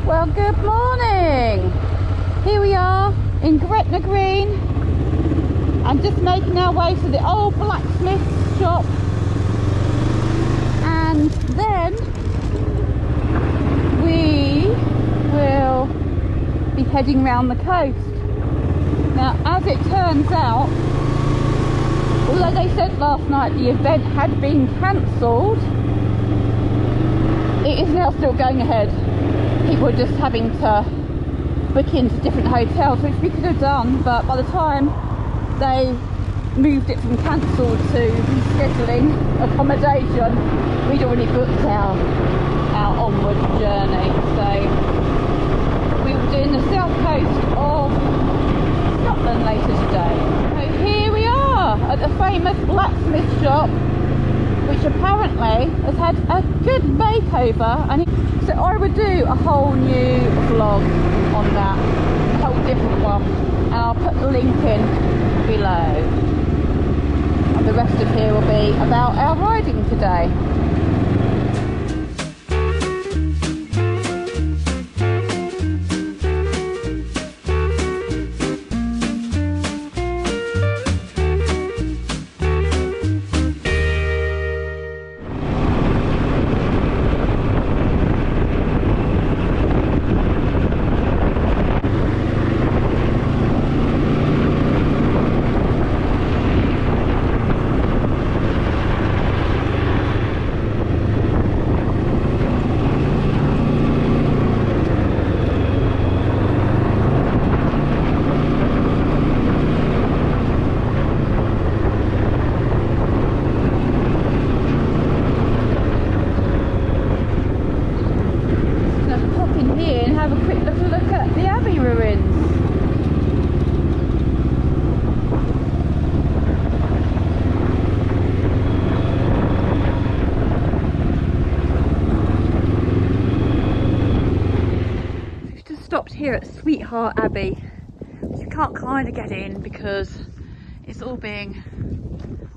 Well, good morning. Here we are in Gretna Green. I'm just making our way to the old blacksmith shop, and then we will be heading round the coast. Now, as it turns out, although they said last night the event had been cancelled, it is now still going ahead. People are just having to book into different hotels, which we could have done, but by the time they moved it from cancelled to rescheduling accommodation, we'd already booked our onward journey. So we were doing the south coast of Scotland later today. So here we are at the famous blacksmith shop, which apparently has had a good makeover, and so I would do a whole new vlog on that, a whole different one, and I'll put the link in below. And the rest of here will be about our riding today. Here at Sweetheart Abbey, which you can't kind of get in because it's all being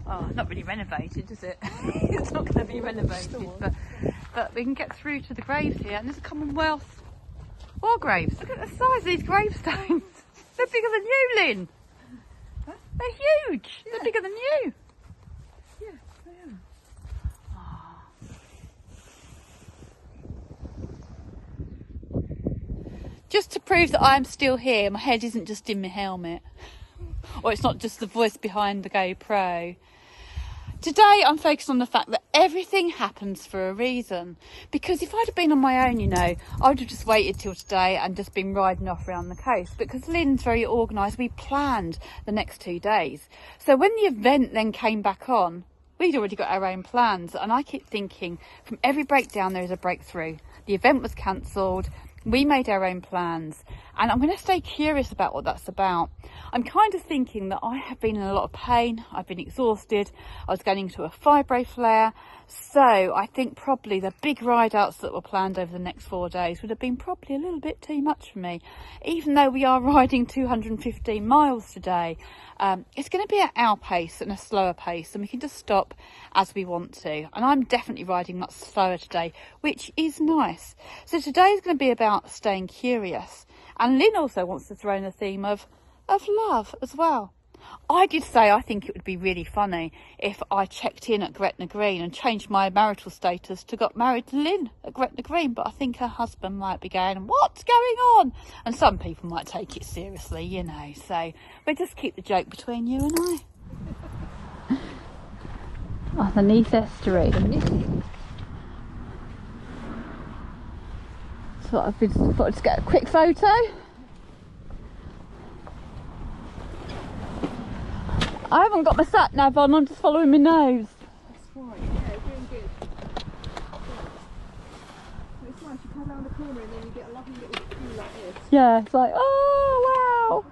not really renovated, is it? It's not going to be renovated, but we can get through to the graves here, and there's a Commonwealth war graves. Look at the size of these gravestones. They're bigger than you, Lynn. Huh? They're huge. Yeah. They're bigger than you. Yeah, they are. Just to prove that I'm still here, my head isn't just in my helmet, or it's not just the voice behind the GoPro. Today I'm focused on the fact that everything happens for a reason, because if I'd have been on my own, you know, I would have just waited till today and just been riding off around the coast. Because Lynn's very organised, we planned the next 2 days. So when the event then came back on, we'd already got our own plans, and I keep thinking from every breakdown there is a breakthrough. The event was cancelled. We made our own plans, and I'm going to stay curious about what that's about. I'm kind of thinking that I have been in a lot of pain. I've been exhausted. I was going into a fibro flare. So I think probably the big ride outs that were planned over the next 4 days would have been probably a little bit too much for me. Even though we are riding 215 miles today, it's going to be at our pace and a slower pace, and we can just stop as we want to. And I'm definitely riding much slower today, which is nice. So today is going to be about staying curious. And Lynn also wants to throw in a theme of love as well. I did say I think it would be really funny if I checked in at Gretna Green and changed my marital status to got married to Lynn at Gretna Green, but I think her husband might be going, what's going on? And some people might take it seriously, you know, so we'll just keep the joke between you and I. Oh, the Neath Estuary. So I've been thought I'd just get a quick photo. I haven't got my sat nav on, I'm just following my nose. That's fine, yeah, doing good. It's nice, you come around the corner and then you get a lovely little view like this. Yeah, it's like, oh wow.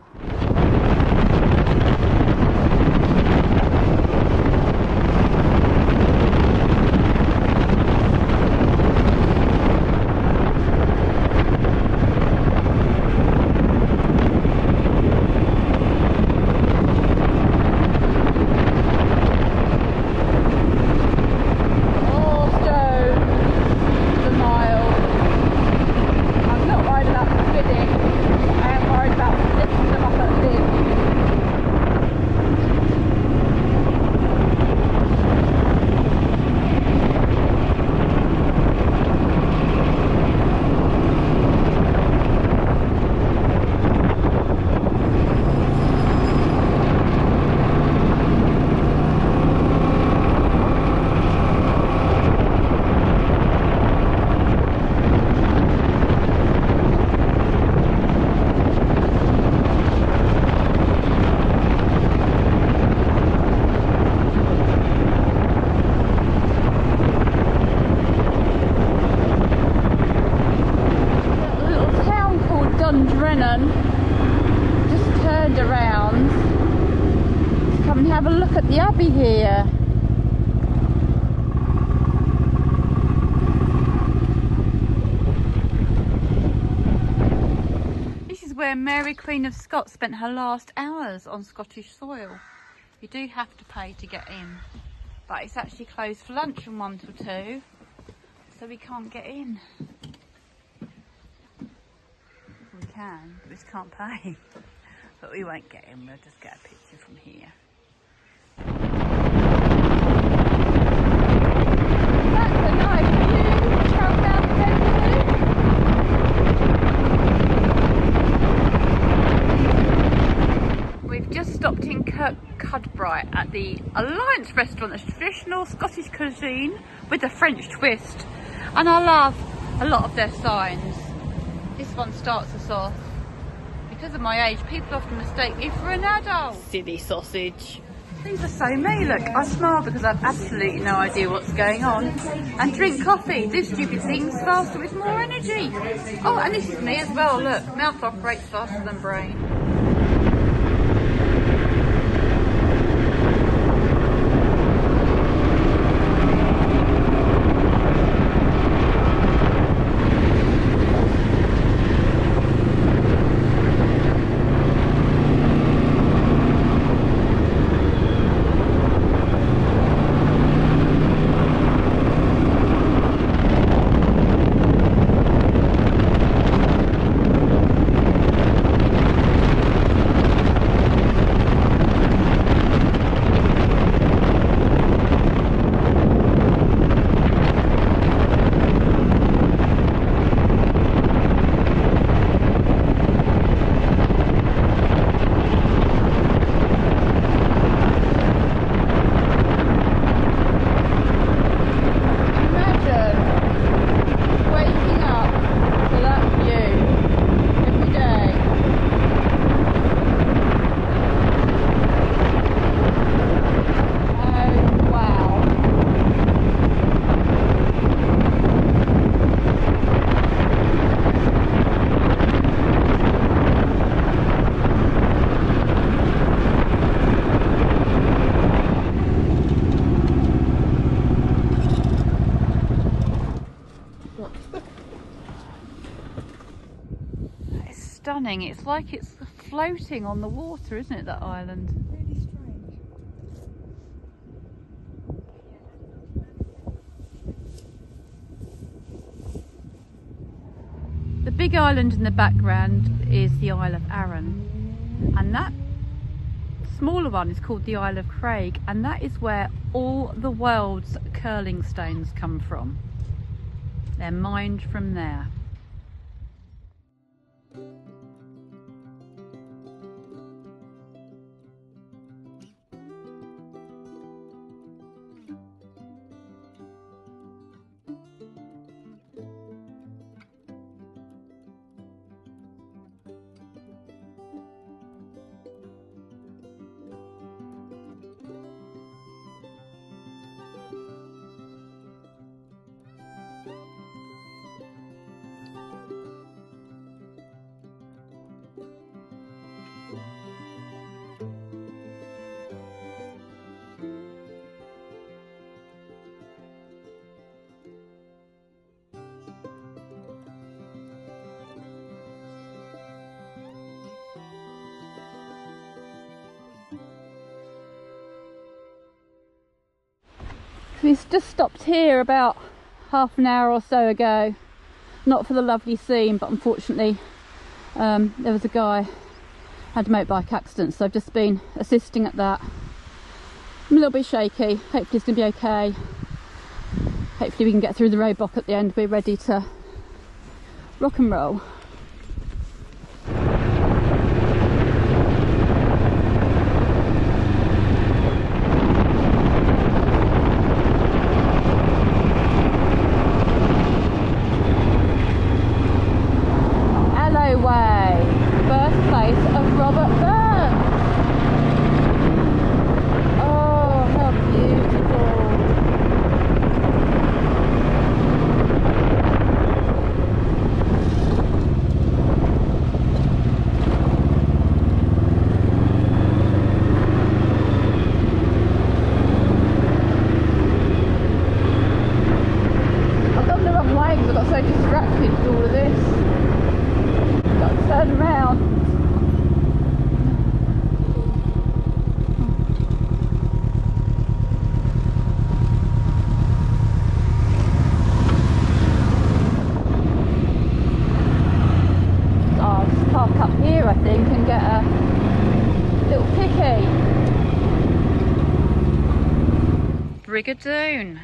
have a look at the Abbey here. This is where Mary Queen of Scots spent her last hours on Scottish soil. You do have to pay to get in, but it's actually closed for lunch from 1 till 2, so we can't get in. We can, we just can't pay. But we won't get in, we'll just get a picture from here. That's a nice view. Travel down the We've just stopped in Kirkcudbright at the Alliance restaurant, that's traditional Scottish cuisine with a French twist. And I love a lot of their signs. This one starts us off. Because of my age, people often mistake me for an adult. Silly sausage. These are so me, look. I smile because I've absolutely no idea what's going on. And drink coffee, do stupid things faster with more energy. Oh, and this is me as well, look. Mouth operates faster than brain. Stunning. It's like it's floating on the water, isn't it, that island? Really strange. The big island in the background is the Isle of Arran, and that smaller one is called the Isle of Craig, and that is where all the world's curling stones come from. They're mined from there. We've just stopped here about half an hour or so ago, not for the lovely scene, but unfortunately there was a guy had a motorbike accident, so I've just been assisting at that. I'm a little bit shaky, hopefully it's going to be okay. Hopefully we can get through the roadblock at the end. We're ready to rock and roll. think, and get a little picky. Brigadoon.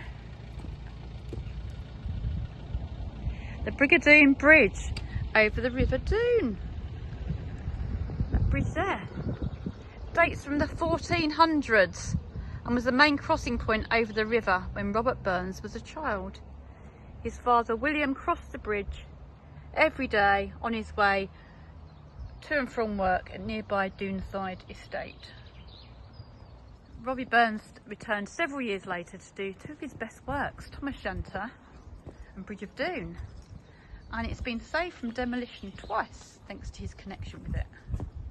The Brigadoon Bridge over the River Doon. That bridge there dates from the 1400s and was the main crossing point over the river when Robert Burns was a child. His father William crossed the bridge every day on his way to and from work at nearby Doonside Estate. Robbie Burns returned several years later to do two of his best works, Thomas Shanter and Bridge of Doon. And it's been saved from demolition twice thanks to his connection with it.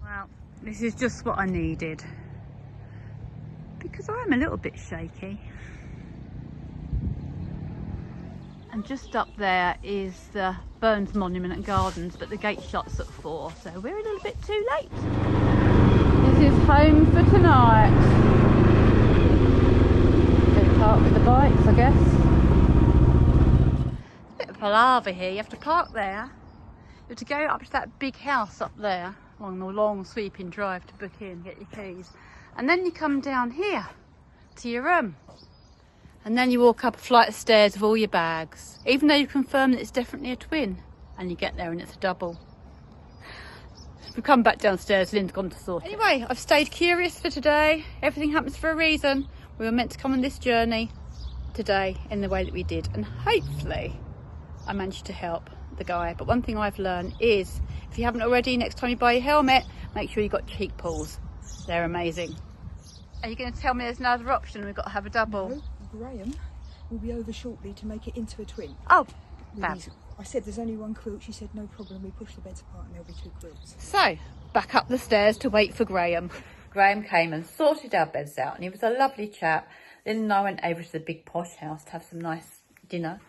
Well, this is just what I needed because I'm a little bit shaky. And just up there is the Burns Monument and Gardens, but the gate shuts at 4, so we're a little bit too late. This is home for tonight. Go park with the bikes, I guess. Bit of palaver here. You have to park there. You have to go up to that big house up there along the long sweeping drive to book in, get your keys, and then you come down here to your room, and then you walk up a flight of stairs with all your bags, even though you confirm that it's definitely a twin, and you get there and it's a double. We come back downstairs, Lynn's gone to sort it. Anyway, I've stayed curious for today. Everything happens for a reason. We were meant to come on this journey today in the way that we did, and hopefully I managed to help the guy. But one thing I've learned is, if you haven't already, next time you buy your helmet, make sure you've got cheek pulls. They're amazing. Are you going to tell me there's another option? We've got to have a double. No, Graham will be over shortly to make it into a twin. Oh, fab. I said there's only one quilt. She said no problem. We push the beds apart and there'll be 2 quilts. So, back up the stairs to wait for Graham. Graham came and sorted our beds out, and he was a lovely chap. Lynn and I went over to the big posh house to have some nice dinner.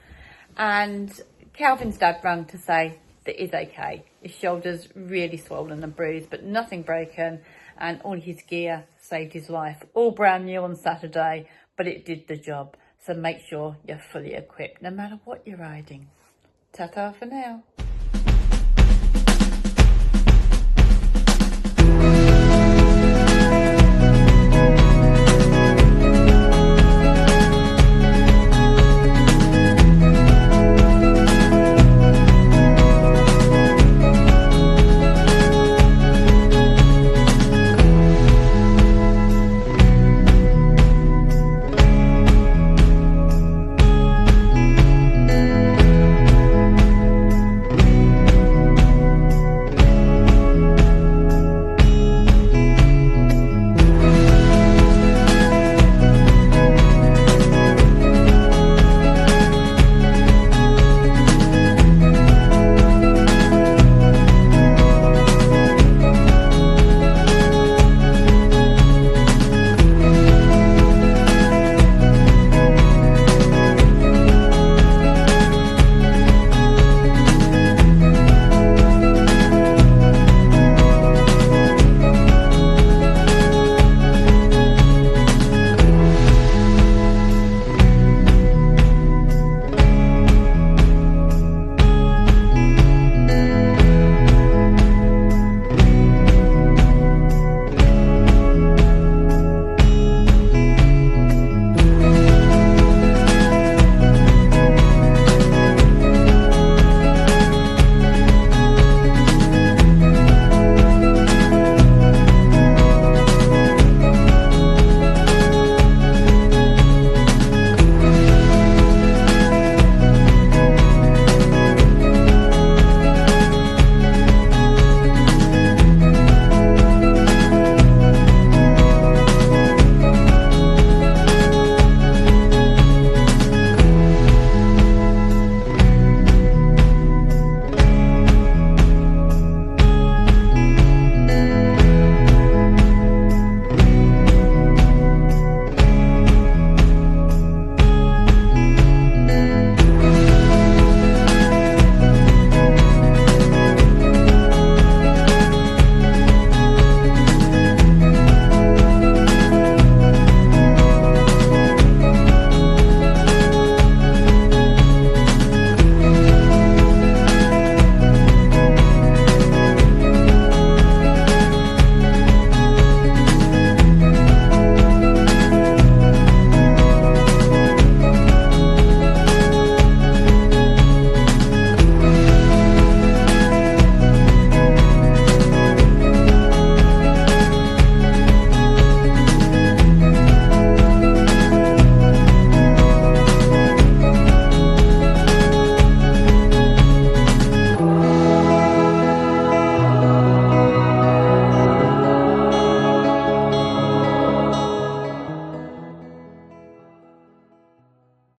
And Calvin's dad rang to say that he's okay. His shoulder's really swollen and bruised, but nothing broken. And all his gear saved his life. All brand new on Saturday, but it did the job. So make sure you're fully equipped, no matter what you're riding. Ta-ta for now.